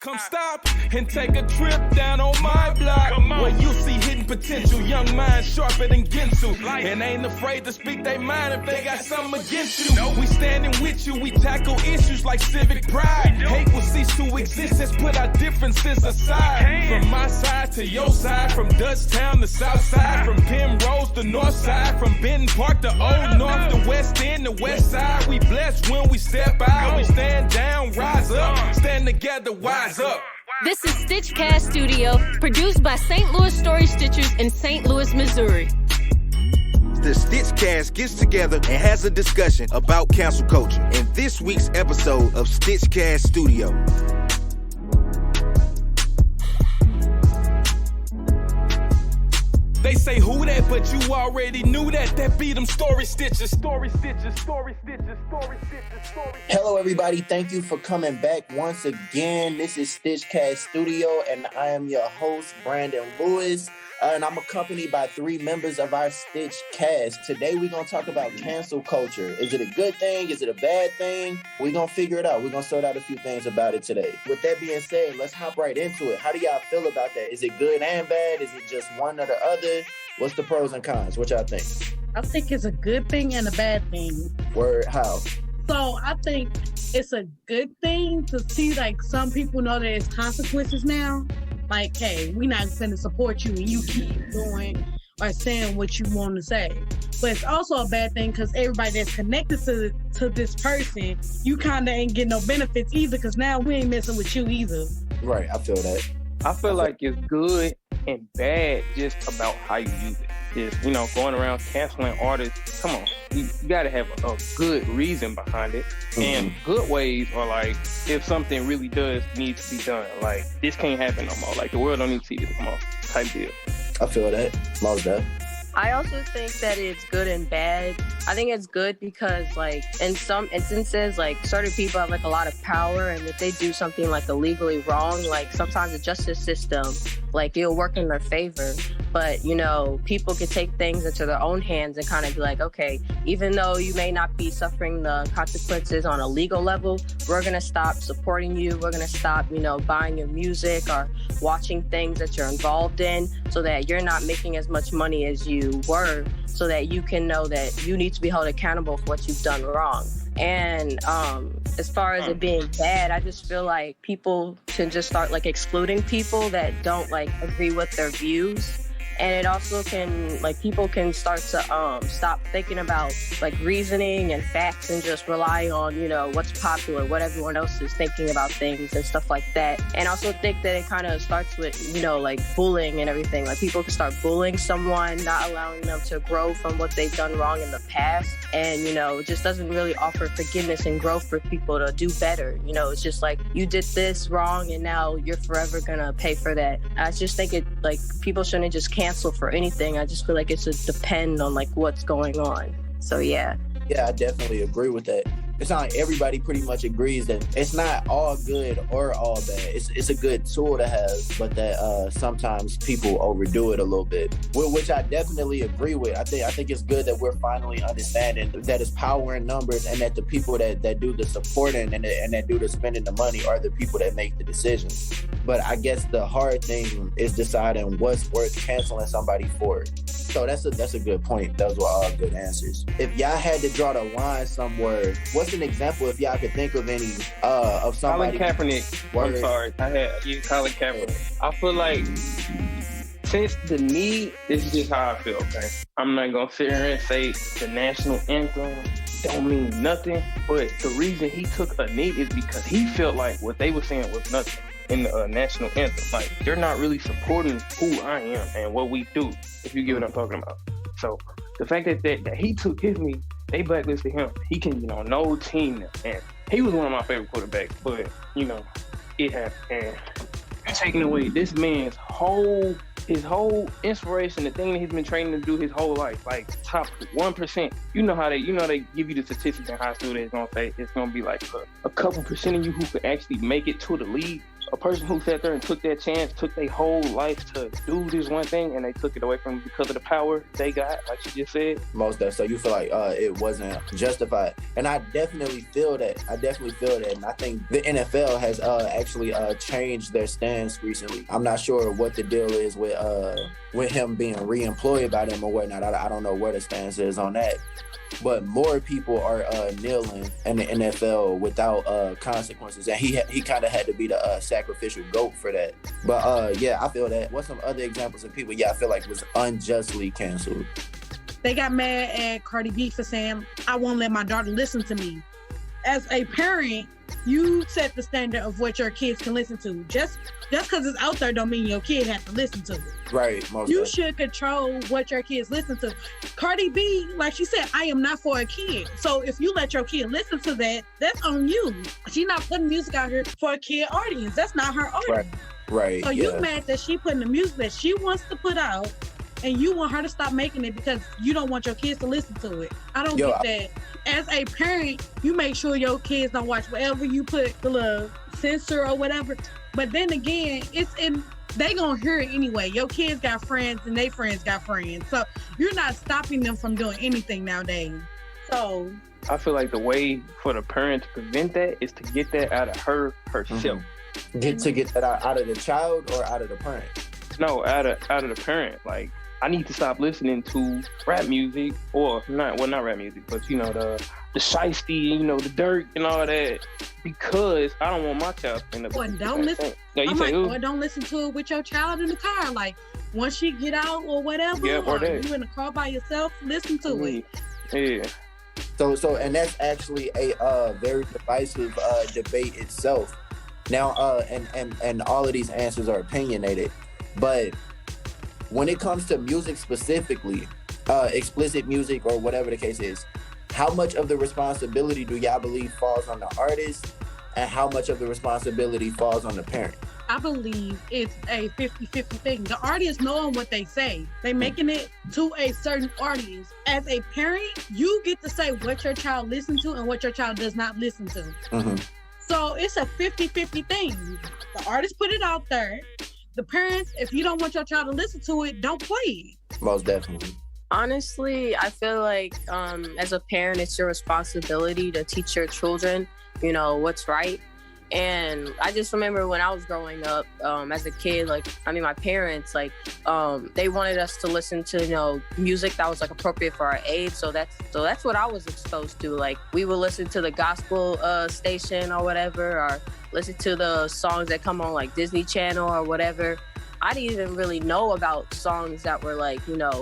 Come stop and take a trip down on my block where you see hidden potential, young minds sharper than Ginsu, and ain't afraid to speak their mind if they got something against you. We standing with you, we tackle issues like civic pride. Hate will cease to exist, let's put our differences aside. From my side to your side, from Dutchtown to South Side, from Penrose to North Side, from Benton Park to Old North, the West End, the West Side. We blessed when we step out, we stand down, rise up, stand together, wise up. This is StitchCast Studio, produced by St. Louis Story Stitchers in St. Louis, Missouri. The StitchCast gets together and has a discussion about cancel culture in this week's episode of StitchCast Studio. They say who that, but you already knew that. That be them story stitches, story stitches, story stitches, story stitches, story stitches. Hello, everybody. Thank you for coming back once again. This is StitchCast Studio, and I am your host, Brandon Lewis. And I'm accompanied by three members of our StitchCast. Today, we're going to talk about cancel culture. Is it a good thing? Is it a bad thing? We're going to figure it out. We're going to sort out a few things about it today. With that being said, let's hop right into it. How do y'all feel about that? Is it good and bad? Is it just one or the other? What's the pros and cons? What y'all think? I think it's a good thing and a bad thing. Word, how? So I think it's a good thing to see, like, some people know that there's consequences now. Like, hey, we're not going to support you and you keep doing or saying what you want to say. But it's also a bad thing because everybody that's connected to this person, you kind of ain't getting no benefits either, because now we ain't messing with you either. Right, I feel that. I feel like it's good and bad just about how you use it. Just, going around canceling artists, come on. You got to have a good reason behind it. Mm-hmm. And good ways are like, if something really does need to be done, like, this can't happen no more. Like, the world don't need to see this no more type deal. I feel that. Most of that. I also think that it's good and bad. I think it's good because, like, in some instances, like, certain people have, like, a lot of power, and if they do something, like, illegally wrong, like, sometimes the justice system, like, it'll work in their favor. But, people can take things into their own hands and kind of be like, okay, even though you may not be suffering the consequences on a legal level, we're going to stop supporting you. We're going to stop, buying your music or watching things that you're involved in, so that you're not making as much money as you were, so that you can know that you need to be held accountable for what you've done wrong. And as far as it being bad, I just feel like people can just start, like, excluding people that don't, like, agree with their views. And it also can, like, people can start to stop thinking about, like, reasoning and facts and just rely on, what's popular, what everyone else is thinking about things and stuff like that. And I also think that it kind of starts with, like, bullying and everything. Like, people can start bullying someone, not allowing them to grow from what they've done wrong in the past. And, it just doesn't really offer forgiveness and growth for people to do better. It's just like, you did this wrong and now you're forever going to pay for that. I just think people shouldn't just cancel for anything. I just feel like it should depend on, like, what's going on. So yeah, I definitely agree with that. It's not like everybody pretty much agrees that it's not all good or all bad. It's a good tool to have, but that sometimes people overdo it a little bit, which I definitely agree with. I think it's good that we're finally understanding that it's power in numbers, and that the people that do the supporting and that do the spending the money are the people that make the decisions. But I guess the hard thing is deciding what's worth canceling somebody for. So that's a good point. Those were all good answers. If y'all had to draw the line somewhere, what's an example, if y'all could think of any, of somebody? Colin Kaepernick. Word. I'm sorry. I had you, Colin Kaepernick. I feel like since the need, this is just how I feel, okay? I'm not going to sit here and say the national anthem don't mean nothing, but the reason he took a knee is because he felt like what they were saying was nothing in the national anthem. Like, they're not really supporting who I am and what we do, if you get what I'm talking about. So the fact that he took his knee, they blacklisted him. He can, no team now. And he was one of my favorite quarterbacks, but, it happened. And you're taking away this man's his whole inspiration, the thing that he's been training to do his whole life, like top 1%. You know how they give you the statistics in high school. They're gonna say it's gonna be like a couple percent of you who could actually make it to the league. a person who sat there and took that chance, took their whole life to do this one thing, and they took it away from them because of the power they got, like you just said. Most of. So you feel like it wasn't justified, and I definitely feel that. And I think the NFL has actually changed their stance recently. I'm not sure what the deal is with him being reemployed by them or whatnot. I don't know where the stance is on that. But more people are kneeling in the NFL without consequences, and he kind of had to be the sacrificial goat for that. But yeah, I feel that. What's some other examples of people? Yeah, I feel like was unjustly canceled. They got mad at Cardi B for saying, "I won't let my daughter listen to me." As a parent, you set the standard of what your kids can listen to. Just because it's out there don't mean your kid has to listen to it. Right. You should control what your kids listen to. Cardi B, like she said, I am not for a kid. So if you let your kid listen to that, that's on you. She's not putting music out here for a kid audience. That's not her audience. Right. So you mad that she putting the music that she wants to put out, and you want her to stop making it because you don't want your kids to listen to it. I don't get that. As a parent, you make sure your kids don't watch whatever you put the little censor or whatever. But then again, they gonna hear it anyway. Your kids got friends and they friends got friends. So you're not stopping them from doing anything nowadays. So I feel like the way for the parent to prevent that is to get that out of herself. Mm-hmm. Get that out of the child or out of the parent? No, out of the parent. Like, I need to stop listening to rap music, or not rap music, but you know, the shiesty, you know, the dirt and all that, because I don't want my child to end up. Or don't listen. Or don't listen to it with your child in the car. Like, once she get out or whatever, or you in the car by yourself, listen to it. Yeah. So, and that's actually a very divisive debate itself. Now, and all of these answers are opinionated, but when it comes to music specifically, explicit music or whatever the case is, how much of the responsibility do y'all believe falls on the artist, and how much of the responsibility falls on the parent? I believe it's a 50-50 thing. The artists knowing what they say, they making it to a certain audience. As a parent, you get to say what your child listens to and what your child does not listen to. Mm-hmm. So it's a 50-50 thing. The artist put it out there. The parents, if you don't want your child to listen to it, don't play it. Most definitely. Honestly, I feel like as a parent, it's your responsibility to teach your children, you know, what's right. And I just remember when I was growing up as a kid, my parents, they wanted us to listen to, you know, music that was appropriate for our age. So that's what I was exposed to. Like, we would listen to the gospel station or whatever, or listen to the songs that come on Disney Channel or whatever. I didn't even really know about songs that were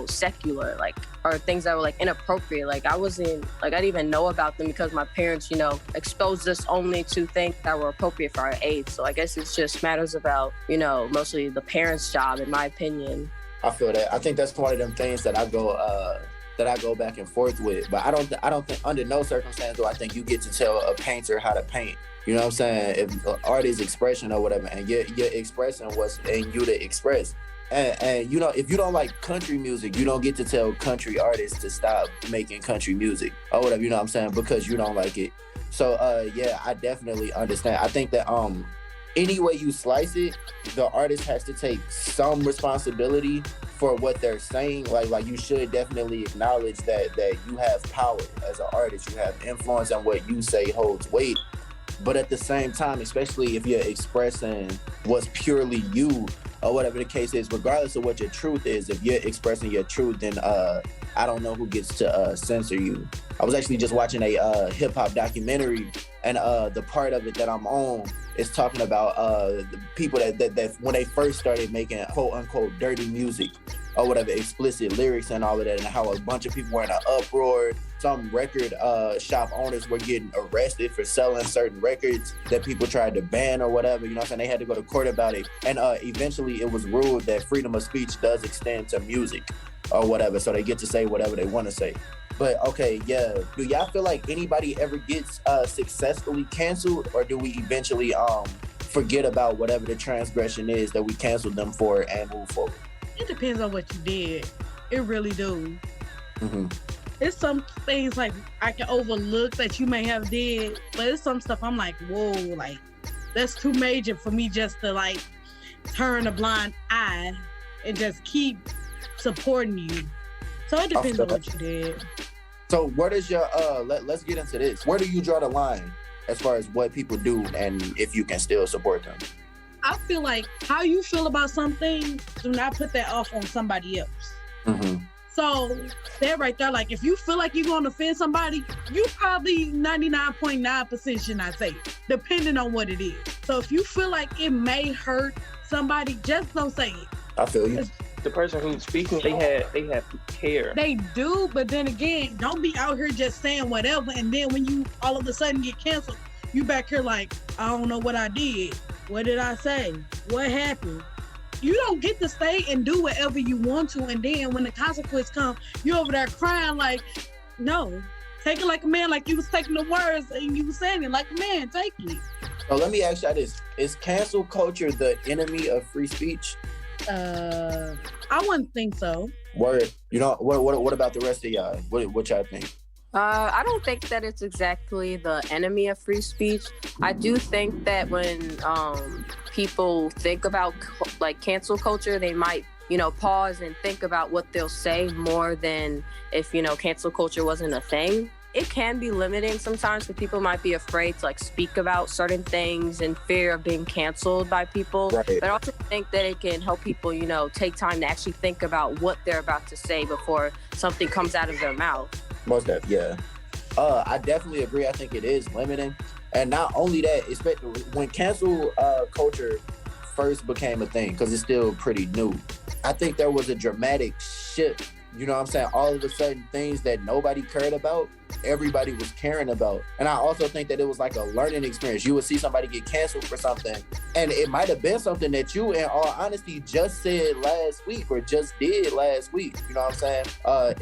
secular, or things that were inappropriate. I didn't even know about them because my parents, you know, exposed us only to things that were appropriate for our age. So I guess it's just matters about, you know, mostly the parents' job, in my opinion. I feel that. I think that's one of them things that I go back and forth with. But I don't think under no circumstance do I think you get to tell a painter how to paint. You know what I'm saying? If art is expression or whatever, and you're expressing what's in you to express. And you know, if you don't like country music, you don't get to tell country artists to stop making country music or whatever, you know what I'm saying? Because you don't like it. So yeah, I definitely understand. I think that any way you slice it, the artist has to take some responsibility for what they're saying. Like you should definitely acknowledge that you have power as an artist. You have influence, and what you say holds weight. But at the same time, especially if you're expressing what's purely you or whatever the case is, regardless of what your truth is, if you're expressing your truth, then I don't know who gets to censor you. I was actually just watching a hip hop documentary, and the part of it that I'm on is talking about the people that when they first started making quote unquote dirty music or whatever, explicit lyrics and all of that, and how a bunch of people were in an uproar. Some record shop owners were getting arrested for selling certain records that people tried to ban or whatever, you know what I'm saying? They had to go to court about it. And eventually it was ruled that freedom of speech does extend to music or whatever, so they get to say whatever they want to say. But okay, yeah, do y'all feel like anybody ever gets successfully canceled, or do we eventually forget about whatever the transgression is that we canceled them for and move forward? It depends on what you did. It really do. Mm-hmm. It's some things I can overlook that you may have did, but it's some stuff I'm like, whoa, that's too major for me just to like turn a blind eye and just keep supporting you. So it depends on what you did. So what is your let's get into this. Where do you draw the line as far as what people do and if you can still support them? I feel like how you feel about something, do not put that off on somebody else. Mm-hmm. So that right there, like if you feel like you're gonna offend somebody, you probably 99.9% should not say it, depending on what it is. So if you feel like it may hurt somebody, just don't say it. I feel you. The person who's speaking, they have to care. They do, but then again, don't be out here just saying whatever, and then when you all of a sudden get canceled, you back here like, I don't know what I did. What did I say? What happened? You don't get to stay and do whatever you want to, and then when the consequence comes, you over there crying like, no. Take it like a man, like you was taking the words and you was saying it like a man, take it. So let me ask y'all this. Is cancel culture the enemy of free speech? I wouldn't think so. Word. You know, what about the rest of y'all? What y'all think? I don't think that it's exactly the enemy of free speech. I do think that when people think about like cancel culture, they might, pause and think about what they'll say more than if, cancel culture wasn't a thing. It can be limiting sometimes because people might be afraid to like speak about certain things in fear of being canceled by people. Right. But I also think that it can help people, take time to actually think about what they're about to say before something comes out of their mouth. Most definitely, yeah. I definitely agree. I think it is limiting. And not only that, especially when cancel culture first became a thing, because it's still pretty new, I think there was a dramatic shift. You know what I'm saying? All of a sudden, things that nobody cared about, everybody was caring about. And I also think that it was like a learning experience. You would see somebody get canceled for something, and it might have been something that you, in all honesty, just said last week or just did last week. You know what I'm saying?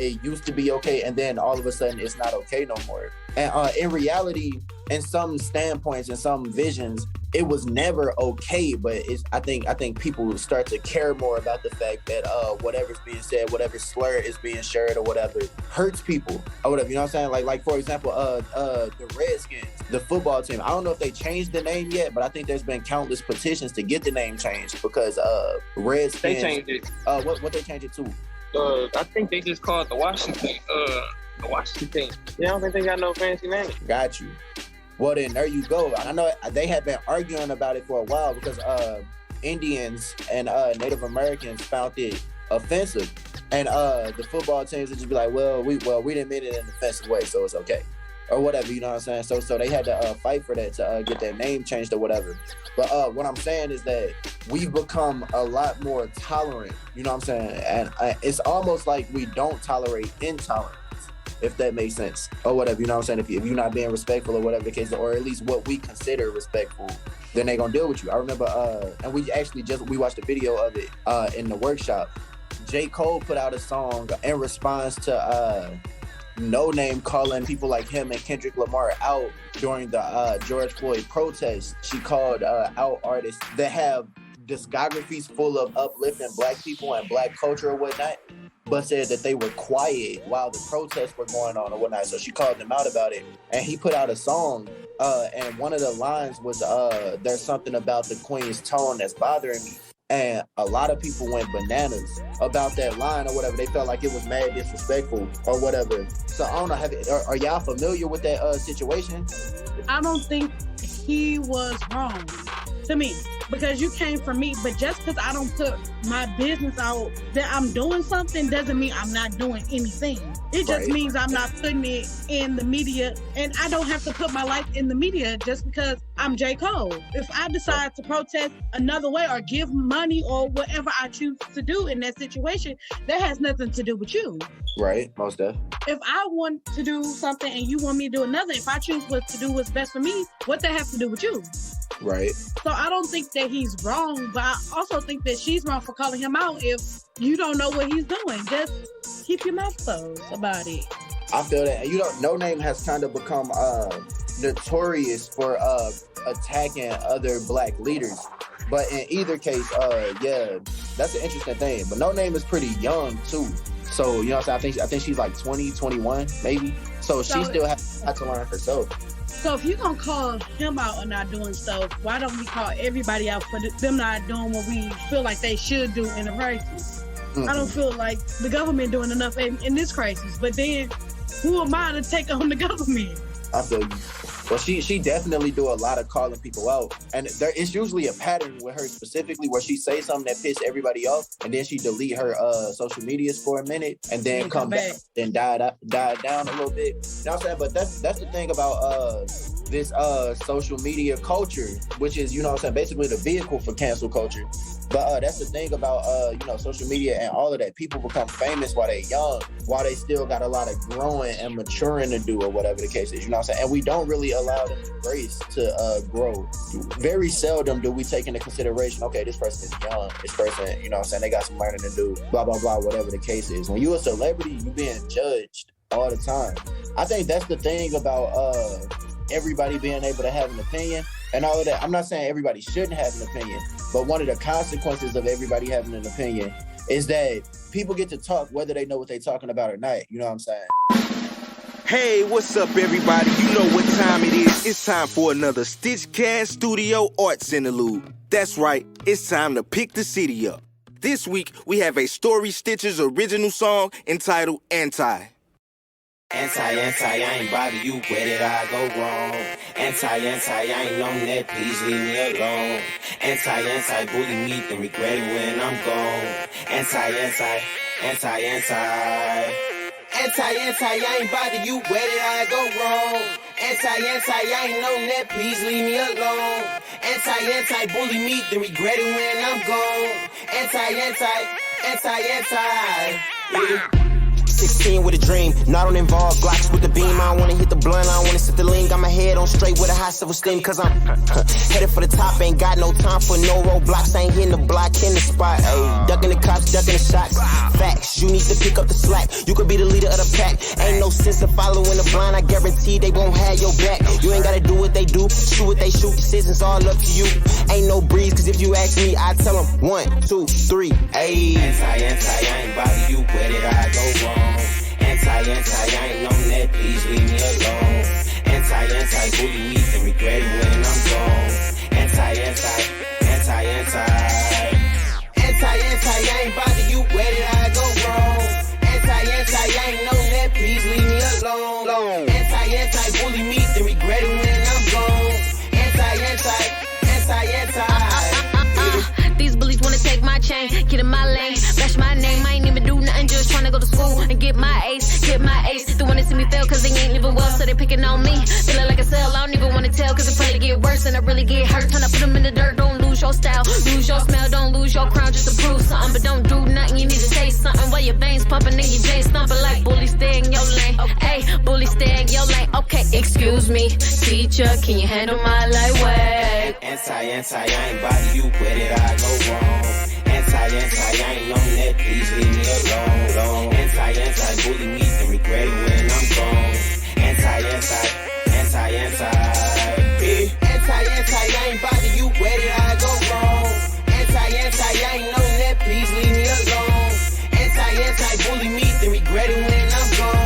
It used to be okay, and then all of a sudden, it's not okay no more. And in reality, in some standpoints and some visions, it was never okay, but I think people start to care more about the fact that whatever's being said, whatever slur is being shared or whatever hurts people or whatever. You know what I'm saying? Like for example, the Redskins, the football team. I don't know if they changed the name yet, but I think there's been countless petitions to get the name changed because Redskins. They changed it. What they changed it to? I think they just called the Washington. The Washington team. Yeah, I don't think they got no fancy name. Got you. Well, then there you go. I know they had been arguing about it for a while because Indians and Native Americans found it offensive, and the football teams would just be like, "Well, we didn't mean it in an offensive way, so it's okay," or whatever. You know what I'm saying? So they had to fight for that to get their name changed or whatever. But what I'm saying is that we've become a lot more tolerant. You know what I'm saying? And it's almost like we don't tolerate intolerance, if that makes sense, or whatever. You know what I'm saying? If you're not being respectful or whatever the case, or at least what we consider respectful, then they gonna deal with you. I remember, and we watched a video of it in the workshop. J. Cole put out a song in response to No Name calling people like him and Kendrick Lamar out during the George Floyd protest. She called out artists that have discographies full of uplifting Black people and Black culture or whatnot, but said that they were quiet while the protests were going on or whatnot. So she called them out about it. And he put out a song, and one of the lines was, there's something about the Queen's tone that's bothering me. And a lot of people went bananas about that line or whatever. They felt like it was mad disrespectful or whatever. So I don't know, are y'all familiar with that situation? I don't think he was wrong to me, because you came from me. But just because I don't put my business out that I'm doing something doesn't mean I'm not doing anything. It just means I'm not putting it in the media, and I don't have to put my life in the media just because I'm J. Cole. If I decide to protest another way or give money or whatever I choose to do in that situation, that has nothing to do with you. Right, most definitely. If I want to do something and you want me to do another, if I choose what to do what's best for me, what that have to do with you? Right. So I don't think that he's wrong, but I also think that she's wrong for calling him out. If you don't know what he's doing, just keep your mouth closed about it. I feel that. No Name has kind of become notorious for attacking other Black leaders. But in either case, yeah, that's an interesting thing. But No Name is pretty young too. So, you know what I'm saying? I think she's like 20, 21, maybe. So she still has to learn herself. So if you're gonna call him out on not doing stuff, why don't we call everybody out for them not doing what we feel like they should do in a crisis? I don't feel like the government doing enough in this crisis. But then, who am I to take on the government? I feel you. Well, she definitely do a lot of calling people out, and there is usually a pattern with her specifically where she say something that piss everybody off, and then she delete her social medias for a minute, and then come back, then die down a little bit. You know what I'm saying? But that's the thing about this social media culture, which is, you know what I'm saying, basically the vehicle for cancel culture. But that's the thing about social media and all of that. People become famous while they're young, while they still got a lot of growing and maturing to do, or whatever the case is. You know what I'm saying? And we don't really allow them grace to grow. Very seldom do we take into consideration, okay, this person is young, this person, you know what I'm saying, they got some learning to do, blah, blah, blah, whatever the case is. When you're a celebrity, you being judged all the time. I think that's the thing about everybody being able to have an opinion and all of that. I'm not saying everybody shouldn't have an opinion, but one of the consequences of everybody having an opinion is that people get to talk whether they know what they're talking about or not. You know what I'm saying? Hey, what's up, everybody? You know what time it is. It's time for another StitchCast Studio Arts Interlude. That's right, it's time to pick the city up. This week, we have a Story Stitchers original song entitled Anti. Anti, I ain't bother you, where did I go wrong? Anti, I ain't on that, please leave me alone. Anti, bully me, then regret it when I'm gone. Anti, I ain't bother you, where did I go wrong? Anti, I ain't on that, please leave me alone. Anti, bully me, then regret it when I'm gone. Anti, 16 with a dream, not on involved, Glocks with the beam. I don't wanna hit the blunt, I don't wanna sit the lean. Got my head on straight with a high self-esteem, cause I'm headed for the top. Ain't got no time for no roadblocks. Ain't hitting the block in the spot. Ayy, ducking the cops, ducking the shots. Facts, you need to pick up the slack. You could be the leader of the pack. Ain't no sense in following the blind. I guarantee they won't have your back. You ain't gotta do what they do, shoot what they shoot. Decisions all up to you. Ain't no breeze, cause if you ask me, I tell them 1, 2, 3. Ayy, anti, I ain't bother you, where did I go wrong? Anti, I ain't on that, please leave me alone. Anti, bully me, then regret it when I'm gone. Anti, I ain't bother you, where did I go wrong? Anti, I ain't on that, please leave me alone. Anti, bully me, then regret it when I'm gone. These bullies wanna take my chain, get in my lane, bash my name. I ain't even do nothing, just tryna go to school and get my ace. They wanna see me fail cause they ain't living well, so they picking on me. Feeling like a cell, I don't even wanna tell cause it probably get worse and I really get hurt. Tryna put them in the dirt, don't lose your style, lose your smell, don't lose your crown just to prove something. But don't do nothing, you need to say something while your veins pumping and your veins thumping like bully, stay in your lane. Hey, bully, stay in your lane. Okay, excuse me, teacher, can you handle my lightweight? Anti, I ain't bother you, where did I go wrong? Anti, I ain't on that, please leave me alone. Anti, bully me, then regret it when I'm gone. Anti, I ain't bother you, where did I go wrong? Anti, I ain't on that, please leave me alone. Anti, bully me, then regret it when I'm gone.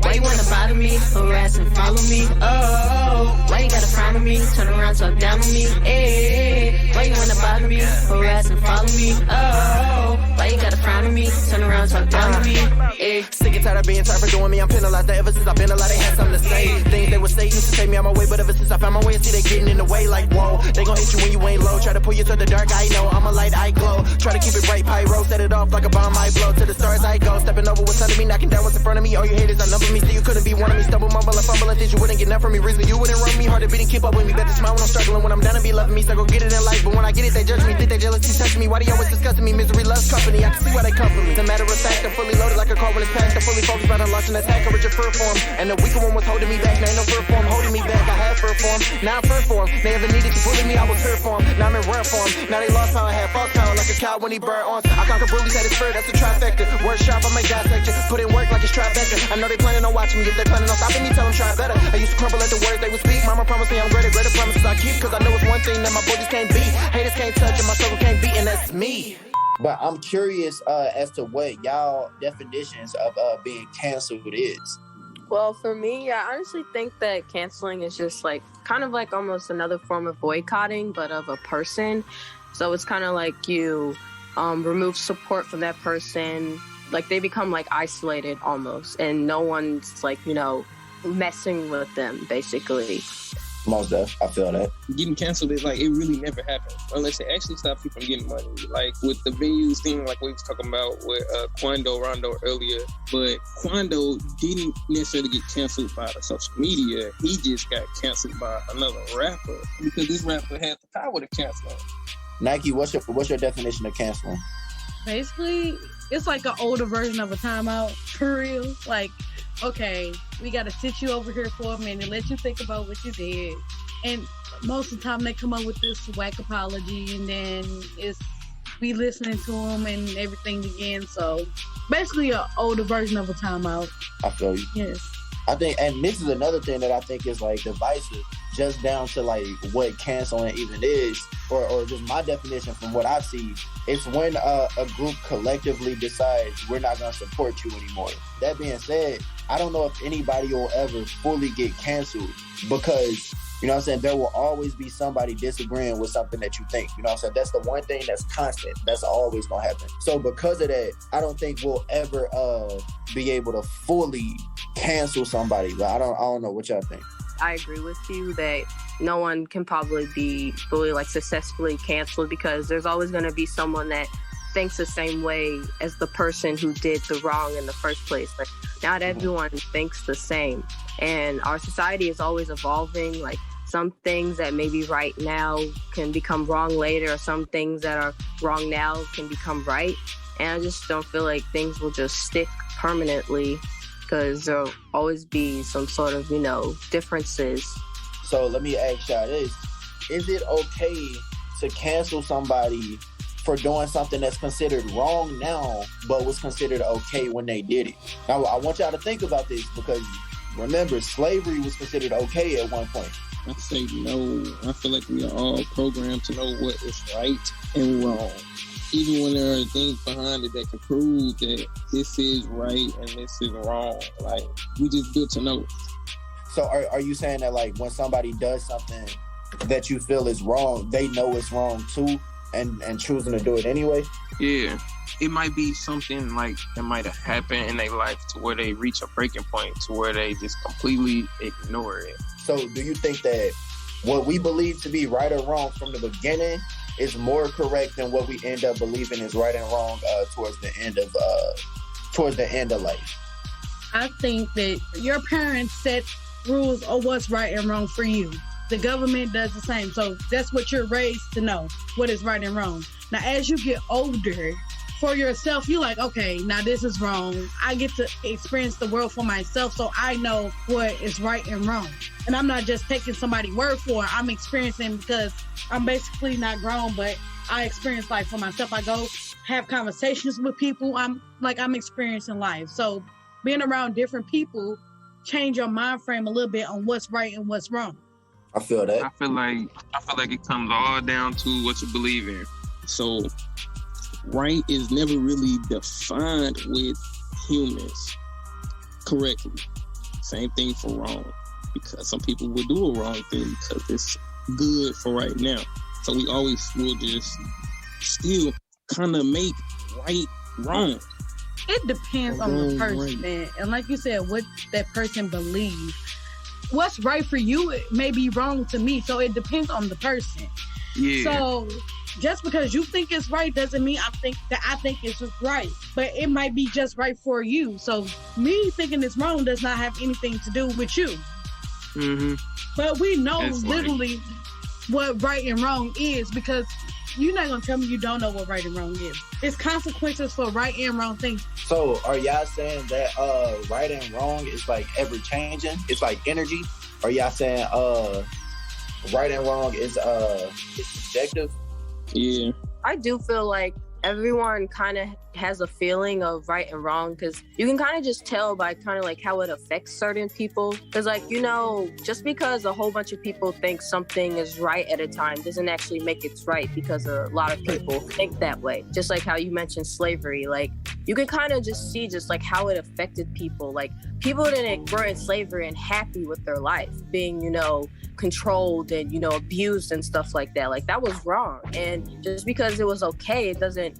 Why you wanna bother me, harass and follow me? Oh, why you gotta frown on me, turn around, talk down on me? Hey, why you wanna bother me, harass and follow me? Oh, why you gotta frown on me, turn around, talk down on me? Hey. Sick and tired of being tired for doing me, I'm penalized. Ever since I've been alive, they had something to say. Things they would say used to take me on my way, but ever since I found my way, see they getting in the way like whoa. They gon' hit you when you ain't low, try to pull you to the dark, I know. I'm a light, I glow. Try to keep it bright, pyro, set it off like a bomb, I blow. To the stars I go, stepping over what's under me, knocking down what's in front of me. All your haters outnumber me, so you couldn't be one of me. Stumble, mumble, and fumble, and think you wouldn't get enough from me. Reason you wouldn't run me, hard to beat and keep up with me. Better smile when I'm struggling, when I'm down and be loving me. So go get it in life, but when I get it, they judge me. Think they jealousy touching me, why they always discussing me? Misery loves company, I can see why they come for me. As a matter of fact, I'm fully loaded like a car when it's packed. I'm fully focused, about to launch an attack, coverage of fur form. And the weaker one was holding me back, now ain't no fur form holding me back. I had fur form, now I'm fur form. They ever needed to bully me, I was fur form. Now I'm in rare form, now they lost power, I had false power like a cow when he burned on. I conquer bullies at his fur, that's a trifecta. Word sharp, I make dissect you. Put in work like it's Tribeca. I know they planning on watching me, if they planning on stopping me, tell them try better. I used to crumble at the words they would speak. Mama promised me I'm greater promises I keep. Cause I know it's one thing that my bullies can't beat. Haters can't touch and my struggle can't beat, and that's me. But I'm curious as to what y'all definitions of being canceled is. Well, for me, I honestly think that canceling is just like kind of like almost another form of boycotting, but of a person. So it's kind of like you remove support from that person. Like they become like isolated almost, and no one's like, messing with them basically. Most def, I feel that. Getting canceled is like, it really never happened unless they actually stop you from getting money. Like with the venues thing, like we was talking about with Quando Rondo earlier, but Quando didn't necessarily get canceled by the social media. He just got canceled by another rapper because this rapper had the power to cancel him. Nike, what's your definition of canceling? Basically, it's like an older version of a timeout, for real. Like, okay, we got to sit you over here for a minute, let you think about what you did. And most of the time they come up with this whack apology, and then we listening to them and everything again. So basically an older version of a timeout. I feel you. Yes. I think, and this is another thing that I think is like divisive, just down to like what canceling even is, or just my definition from what I see. It's when a group collectively decides we're not going to support you anymore. That being said, I don't know if anybody will ever fully get canceled because, there will always be somebody disagreeing with something that you think. That's the one thing that's constant. That's always going to happen. So because of that, I don't think we'll ever be able to fully cancel somebody. But I don't know what y'all think. I agree with you that no one can probably be fully like successfully canceled because there's always going to be someone that thinks the same way as the person who did the wrong in the first place. Like not everyone thinks the same, and our society is always evolving. Like some things that may be right now can become wrong later, or some things that are wrong now can become right. And I just don't feel like things will just stick permanently because there'll always be some sort of, differences. So let me ask y'all this. Is it okay to cancel somebody for doing something that's considered wrong now, but was considered okay when they did it? Now, I want y'all to think about this because remember, slavery was considered okay at one point. I say no. I feel like we are all programmed to know what is right and wrong. Even when there are things behind it that can prove that this is right and this is wrong. Like, we just built to know. So are you saying that, like, when somebody does something that you feel is wrong, they know it's wrong too and choosing to do it anyway? Yeah. It might be something like that might have happened in their life to where they reach a breaking point to where they just completely ignore it. So do you think that what we believe to be right or wrong from the beginning is more correct than what we end up believing is right and wrong towards the end of life? I think that your parents set rules of what's right and wrong for you. The government does the same. So that's what you're raised to know, what is right and wrong. Now, as you get older, for yourself, you're like, okay, now this is wrong. I get to experience the world for myself, so I know what is right and wrong. And I'm not just taking somebody's word for it. I'm experiencing because I'm basically not grown, but I experience life for myself. I go have conversations with people. I'm experiencing life. So being around different people change your mind frame a little bit on what's right and what's wrong. I feel that. I feel like it comes all down to what you believe in. So right is never really defined with humans correctly. Same thing for wrong, because some people will do a wrong thing because it's good for right now. So we always will just still kind of make right wrong. It depends on the person, man. And like you said, what that person believes. What's right for you may be wrong to me. So it depends on the person. Yeah. So just because you think it's right doesn't mean I think it's just right. But it might be just right for you. So me thinking it's wrong does not have anything to do with you. Mm-hmm. But we know literally what right and wrong is, because you're not going to tell me you don't know what right and wrong is. It's consequences for right and wrong things. So are y'all saying that right and wrong is like ever changing? It's like energy? Are y'all saying right and wrong is subjective? Yeah. I do feel like everyone kind of has a feeling of right and wrong, because you can kind of just tell by kind of like how it affects certain people. Because like, you know, just because a whole bunch of people think something is right at a time doesn't actually make it right, because a lot of people think that way. Just like how you mentioned slavery, like you can kind of just see just like how it affected people. Like people were in slavery and happy with their life, being, you know, controlled and, you know, abused and stuff like that. Like that was wrong. And just because it was okay, it doesn't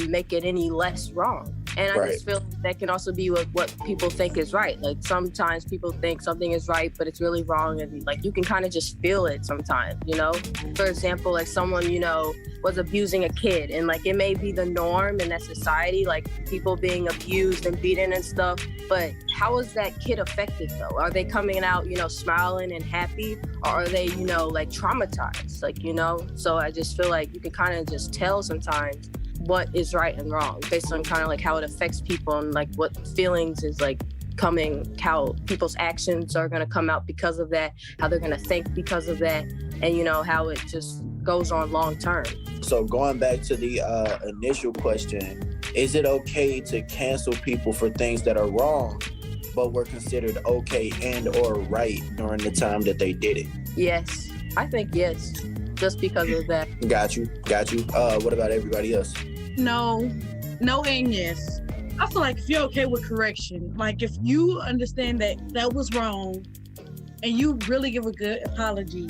make it any less wrong. And I just feel that can also be what people think is right. Like sometimes people think something is right, but it's really wrong. And like you can kind of just feel it sometimes, you know? For example, like someone, you know, was abusing a kid, and like it may be the norm in that society, like people being abused and beaten and stuff. But how is that kid affected though? Are they coming out, you know, smiling and happy? Or are they, you know, like traumatized? Like, you know? So I just feel like you can kind of just tell sometimes what is right and wrong based on kind of like how it affects people, and like what feelings is like coming, how people's actions are going to come out because of that, how they're going to think because of that, and you know how it just goes on long term. So going back to the initial question, is it okay to cancel people for things that are wrong but were considered okay and or right during the time that they did it? Yes, I think yes, just because of that. Got you. What about everybody else? No and yes. I feel like if you're okay with correction, like if you understand that that was wrong and you really give a good apology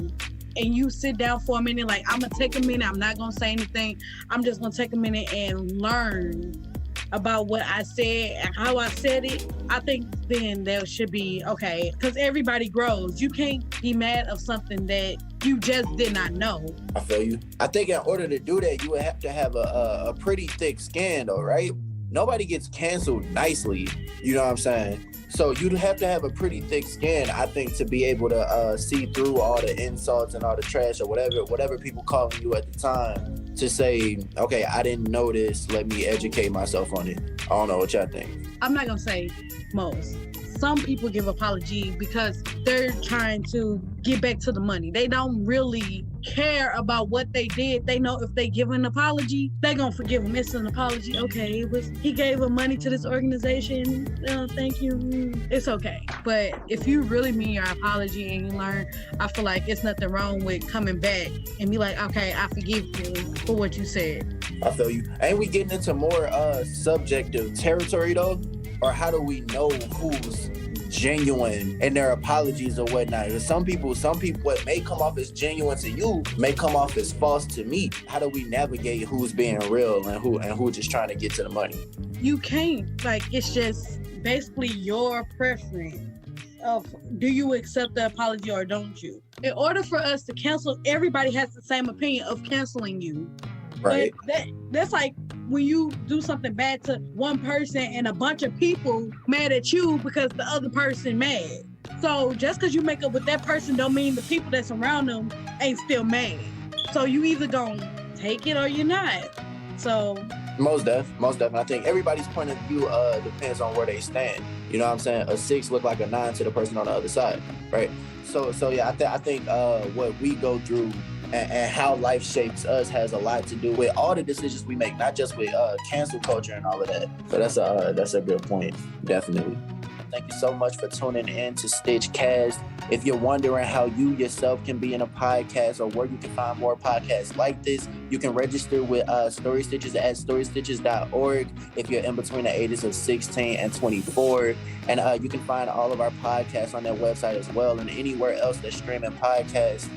and you sit down for a minute, like I'm gonna take a minute, I'm not gonna say anything, I'm just gonna take a minute and learn about what I said and how I said it, I think then there should be okay, because everybody grows. You can't be mad of something that you just did not know. I feel you. I think in order to do that, you would have to have a pretty thick skin though, right? Nobody gets canceled nicely, you know what I'm saying? So you'd have to have a pretty thick skin, I think, to be able to see through all the insults and all the trash or whatever people calling you at the time, to say, okay, I didn't know this, let me educate myself on it. I don't know what y'all think. I'm not gonna say most. Some people give apology because they're trying to get back to the money. They don't really care about what they did. They know if they give an apology, they gonna forgive him. It's an apology. Okay, he gave him money to this organization. Thank you. It's okay. But if you really mean your apology and you learn, I feel like it's nothing wrong with coming back and be like, okay, I forgive you for what you said. I feel you. Ain't we getting into more subjective territory though? Or how do we know who's genuine in their apologies or whatnot? Because some people, what may come off as genuine to you may come off as false to me. How do we navigate who's being real and who just trying to get to the money? You can't. Like, it's just basically your preference of do you accept the apology or don't you? In order for us to cancel, everybody has the same opinion of canceling you. Right. But that's like when you do something bad to one person and a bunch of people mad at you because the other person mad. So just because you make up with that person don't mean the people that's around them ain't still mad. So you either gonna take it or you're not. So most definitely. I think everybody's point of view depends on where they stand. You know what I'm saying? A 6 look like a 9 to the person on the other side, right? So yeah, I think what we go through and how life shapes us has a lot to do with all the decisions we make, not just with cancel culture and all of that. So that's a good point, definitely. Thank you so much for tuning in to StitchCast. If you're wondering how you yourself can be in a podcast or where you can find more podcasts like this, you can register with Story Stitches at storystitches.org if you're in between the ages of 16 and 24. And you can find all of our podcasts on that website as well. And anywhere else that's streaming podcasts,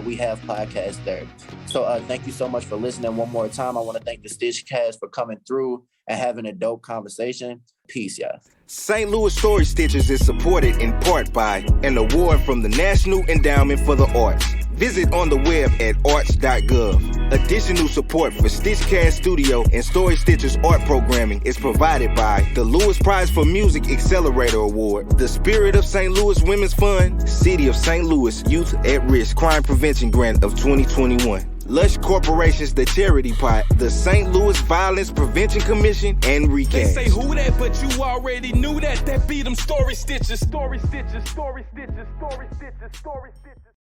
we have podcasts there. So thank you so much for listening one more time. I want to thank the StitchCast for coming through and having a dope conversation. Peace, y'all. St. Louis Story Stitches is supported in part by an award from the National Endowment for the Arts. Visit on the web at arts.gov. Additional support for StitchCast Studio and Story Stitches art programming is provided by the Lewis Prize for Music Accelerator Award, the Spirit of St. Louis Women's Fund, City of St. Louis Youth at Risk Crime Prevention Grant of 2021. Lush Corporation's The Charity Pot, the St. Louis Violence Prevention Commission, and ReCast. They say who that, but you already knew that. That be them Story Stitches. Story Stitches, Story Stitches, Story Stitches, Story Stitches.